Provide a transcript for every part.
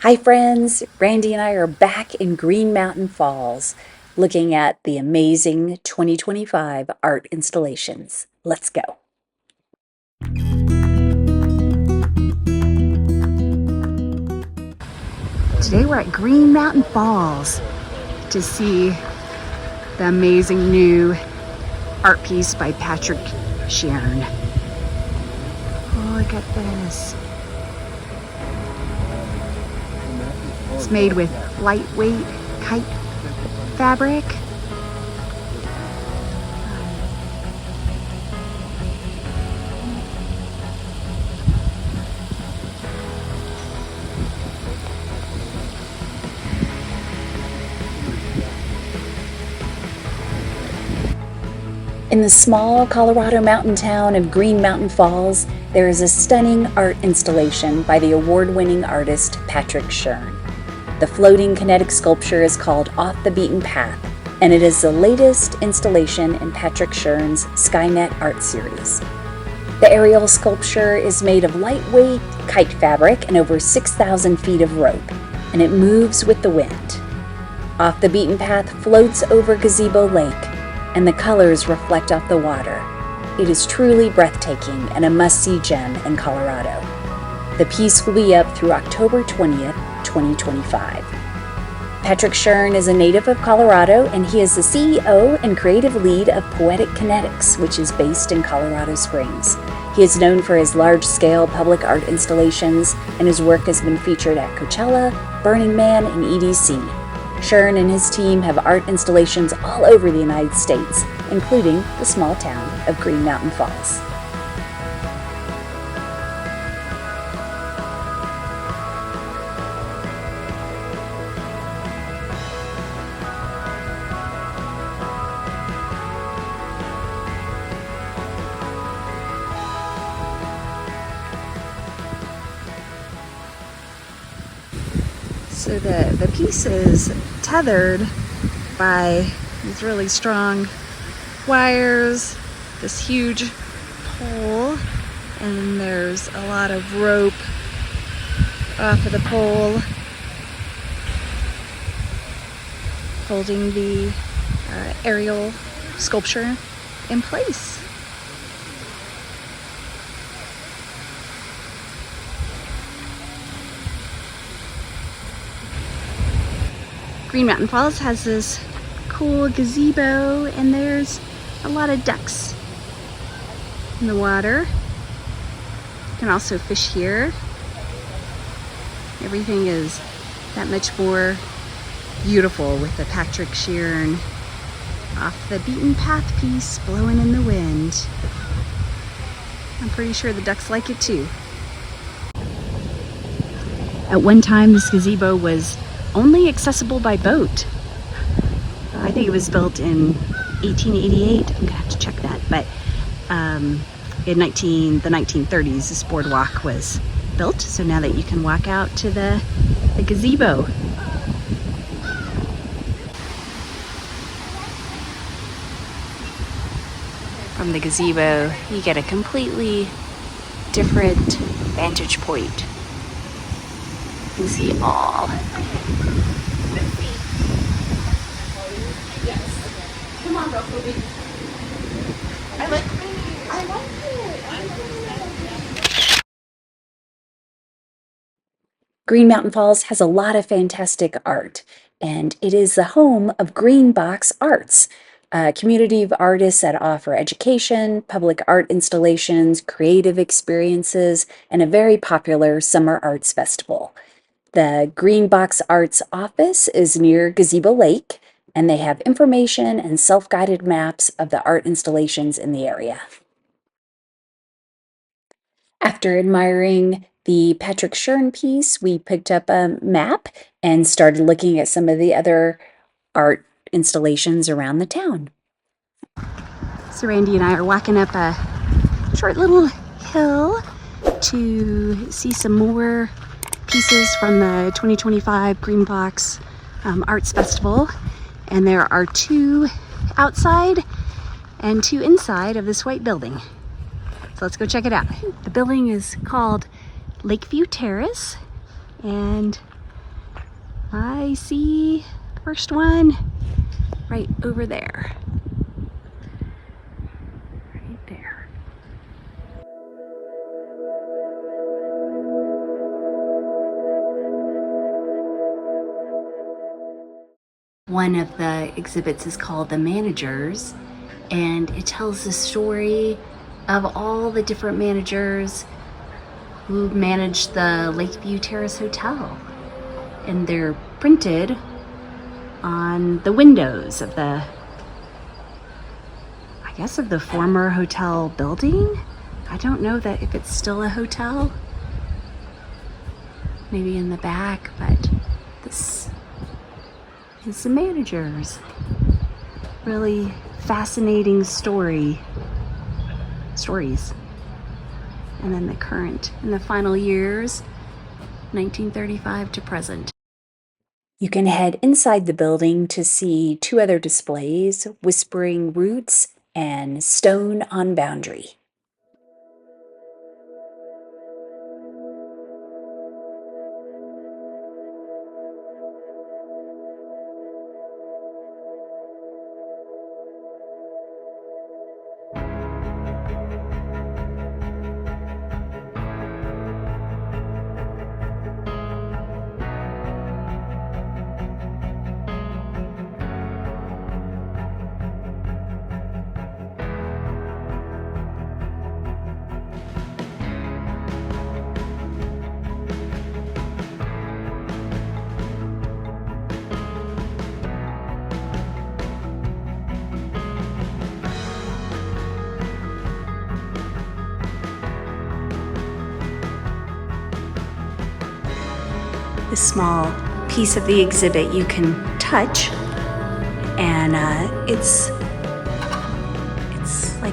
Hi friends, Randy and I are back in Green Mountain Falls looking at the amazing 2025 art installations. Let's go. Today we're at Green Mountain Falls to see the amazing new art piece by Patrick Shearn. Oh, look at this. It's made with lightweight kite fabric. In the small Colorado mountain town of Green Mountain Falls, there is a stunning art installation by the award-winning artist Patrick Shearn. The floating kinetic sculpture is called Off the Beaten Path, and it is the latest installation in Patrick Shearn's Skynet art series. The aerial sculpture is made of lightweight kite fabric and over 6,000 feet of rope, and it moves with the wind. Off the Beaten Path floats over Gazebo Lake, and the colors reflect off the water. It is truly breathtaking and a must-see gem in Colorado. The piece will be up through October 20th, 2025. Patrick Shearn is a native of Colorado, and he is the CEO and creative lead of Poetic Kinetics, which is based in Colorado Springs. He is known for his large-scale public art installations, and his work has been featured at Coachella, Burning Man, and EDC. Shearn and his team have art installations all over the United States, including the small town of Green Mountain Falls. So the piece is tethered by these really strong wires, this huge pole, and there's a lot of rope off of the pole holding the aerial sculpture in place. Green Mountain Falls has this cool gazebo, and there's a lot of ducks in the water. You can also fish here. Everything is that much more beautiful with the Patrick Shearn Off the Beaten Path piece blowing in the wind. I'm pretty sure the ducks like it too. At one time, this gazebo was only accessible by boat. I think it was built in 1888. I'm gonna have to check that. But in the 1930s, this boardwalk was built. So now that you can walk out to the gazebo. From the gazebo, you get a completely different vantage point. You can see all. Come on, Rocky. I like it. Green Mountain Falls has a lot of fantastic art, and it is the home of Green Box Arts, a community of artists that offer education, public art installations, creative experiences, and a very popular summer arts festival. The Green Box Arts office is near Gazebo Lake, and they have information and self-guided maps of the art installations in the area. After admiring the Patrick Shearn piece, we picked up a map and started looking at some of the other art installations around the town. So Randy and I are walking up a short little hill to see some more pieces from the 2025 Green Box Arts Festival, and there are 2 outside and 2 inside of this white building. So let's go check it out. The building is called Lakeview Terrace, and I see the first one right over there. Right there. One of the exhibits is called The Managers, and it tells the story of all the different managers who managed the Lakeview Terrace Hotel. And they're printed on the windows of the, I guess, of the former hotel building. I don't know that if it's still a hotel, maybe in the back, but this is the managers. Really fascinating stories. And then the current in the final years, 1935 to present. You can head inside the building to see two other displays, Whispering Roots and Stone on Boundary. This small piece of the exhibit you can touch, and it's like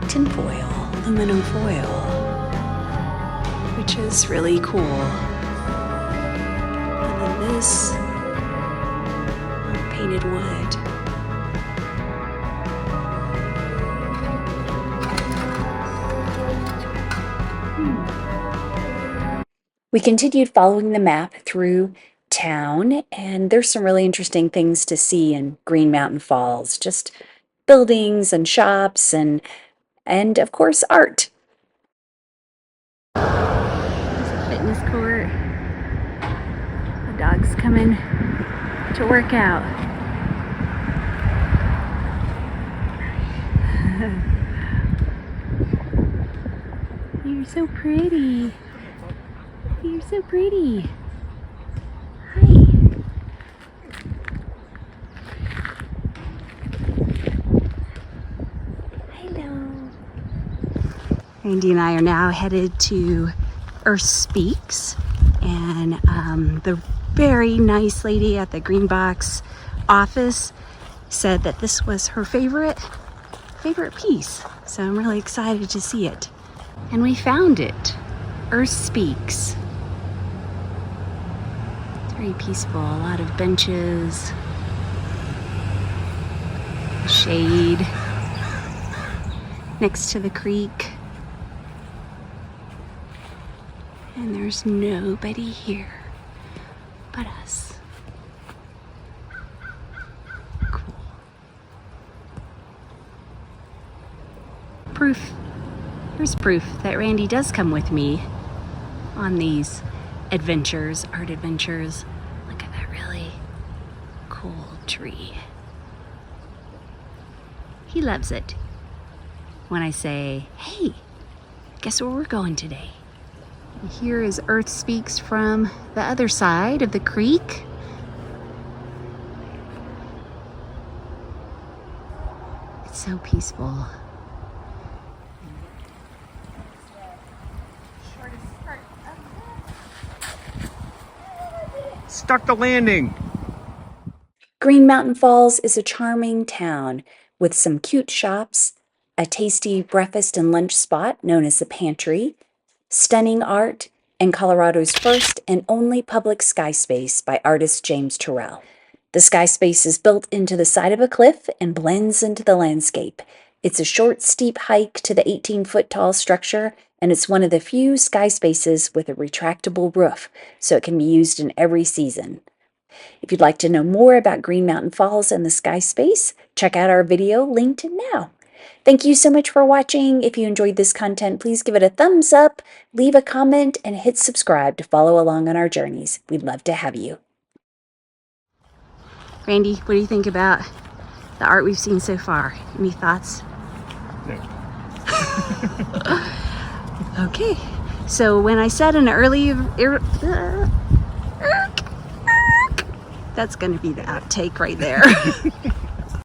tin foil, aluminum foil, which is really cool. And then this painted wood. We continued following the map through town, and there's some really interesting things to see in Green Mountain Falls. Just buildings and shops and of course art. There's a fitness court. The dog's coming to work out. You're so pretty. You're so pretty. Hi. Hello. Randy and I are now headed to Earth Speaks, and the very nice lady at the Green Box office said that this was her favorite piece. So I'm really excited to see it. And we found it. Earth Speaks. Very peaceful, a lot of benches, shade next to the creek, and there's nobody here but us. Cool. There's proof that Randy does come with me on these adventures, art adventures. Look at that really cool tree. He loves it when I say, hey, guess where we're going today? And here is Earth Speaks from the other side of the creek. It's so peaceful. Stuck the landing. Green Mountain Falls is a charming town with some cute shops, a tasty breakfast and lunch spot known as the Pantry, stunning art, and Colorado's first and only public Skyspace by artist James Turrell. The Skyspace is built into the side of a cliff and blends into the landscape. It's a short, steep hike to the 18-foot-tall structure, and it's one of the few Skyspaces with a retractable roof, so it can be used in every season. If you'd like to know more about Green Mountain Falls and the Skyspace, check out our video linked now. Thank you so much for watching. If you enjoyed this content, please give it a thumbs up, leave a comment, and hit subscribe to follow along on our journeys. We'd love to have you. Randy, what do you think about the art we've seen so far? Any thoughts? No. Okay, so when I said an early... that's going to be the outtake right there.